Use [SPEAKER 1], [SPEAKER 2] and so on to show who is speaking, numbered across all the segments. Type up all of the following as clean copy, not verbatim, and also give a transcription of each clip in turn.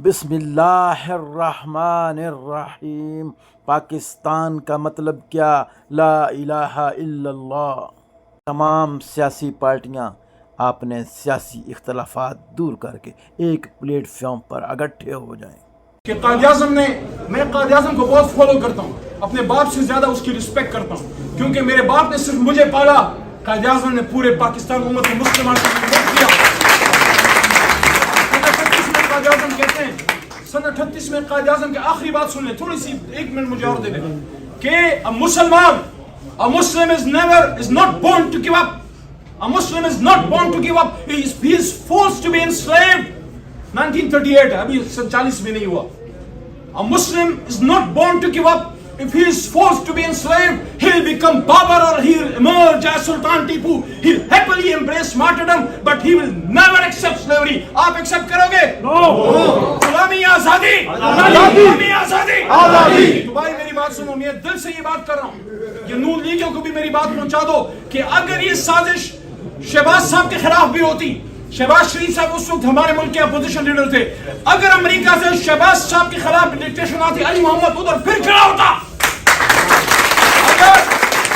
[SPEAKER 1] بسم اللہ الرحمن الرحیم۔ پاکستان کا مطلب کیا؟ لا الہ الا اللہ۔ تمام سیاسی پارٹیاں اپنے سیاسی اختلافات دور کر کے ایک پلیٹ فارم پر اکٹھے ہو جائیں۔
[SPEAKER 2] کہ میں قائد اعظم کو بہت فالو کرتا ہوں، اپنے باپ سے زیادہ اس کی رسپیکٹ کرتا ہوں، کیونکہ میرے باپ نے صرف مجھے پالا، قائد اعظم نے پورے پاکستان امت مسلمان کو خدمت کیا۔ سن 38 میں قائد اعظم کی آخری بات سن لیں، تھوڑی سی 1 منٹ مجھے اور دے دیں، کہ a Muslim is not born to give up. A Muslim is not born to give up. He is forced to be enslaved. 1938 ابھی 40 میں نہیں ہوا۔ A Muslim is not born to give up. If he is forced to be enslaved, he'll become Babur or he'll emerge as Sultan Tipu. He'll happily embrace martyrdom, but he will never accept slavery. آپ accept کرو گے؟ No. غلامی یا آزادی؟ غلامی یا آزادی؟ آزادی۔ تو بھائی میری بات سنو، میں دل سے یہ بات کر رہا ہوں، یہ نون لیگیوں کو بھی میری بات پہنچا دو کہ اگر یہ سازش شہباز صاحب کے خلاف بھی ہوتی، شہباز شریف صاحب اس وقت ہمارے ملک کے اپوزیشن لیڈر تھے، اگر امریکہ سے شہباز صاحب کے خلاف ڈکٹیشن آتی، علی محمد ادھر پھر کھڑا ہوتا۔ اگر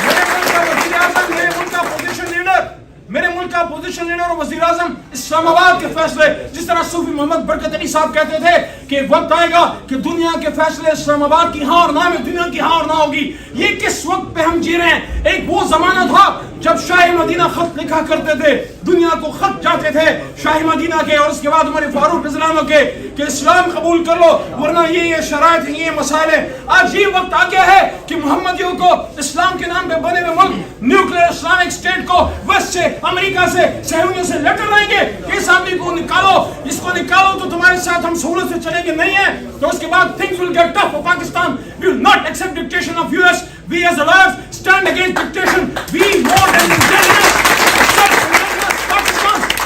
[SPEAKER 2] میرے ملک کا وزیر اعظم، میرے ملک کا اپوزیشن لیڈر اور وزیر اعظم اسلام آباد کے فیصلے، جس طرح صوفی محمد برکت علی صاحب کہتے تھے کہ وقت آئے گا کہ دنیا کے فیصلے اسلام آباد کی ہاں اور نہ میں دنیا کی ہاں اور نہ ہوگی، یہ کس وقت پہ ہم جی رہے ہیں؟ ایک وہ زمانہ تھا جب شاہ مدینہ خط لکھا کرتے تھے، دنیا کو خط جاتے تھے شاہ مدینہ کے اور اس کے بعد عمر فاروق رضی اللہ عنہ کے کہ اسلام قبول کر لو ورنہ یہ شرائط ہیں، یہ مسائل ہیں۔ آج یہ وقت آ گیا ہے کہ محمدیوں کو اسلام کے نام پہ بنے ہوئے ملک نیوکلیر اسلامک اسٹیٹ کو ویسٹ سے، امریکہ سے، صہیونیوں سے لیٹر لائیں گے کہ اس آدمی کو نکالو، اس کو نکالو تو تمہارے ساتھ ہم سہولت سے چلیں گے، نہیں ہے تو اس کے بعد things will get tough for Pakistan. We will not accept dictation of US. We as allies stand against dictation. We want an intelligence.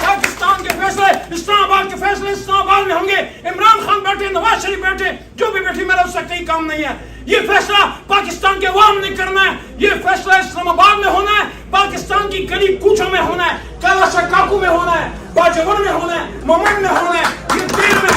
[SPEAKER 2] Pakistan کے فیصلے اسلام آباد کے فیصلے اسلام آباد میں ہوں گے، عمران خان بیٹھے، نواز شریف بیٹھے، جو بھی بیٹھے، میرا اس سے کوئی کام نہیں ہے۔ یہ فیصلہ پاکستان کے عوام نے کرنا ہے، یہ فیصلہ اسلام آباد میں ہونا ہے، پاکستان کی گلی کوچوں میں ہونا ہے، کالا شکاکو میں ہونا ہے، باجوڑ میں ہونا ہے، مومن میں ہونا ہے، یہ دیر میں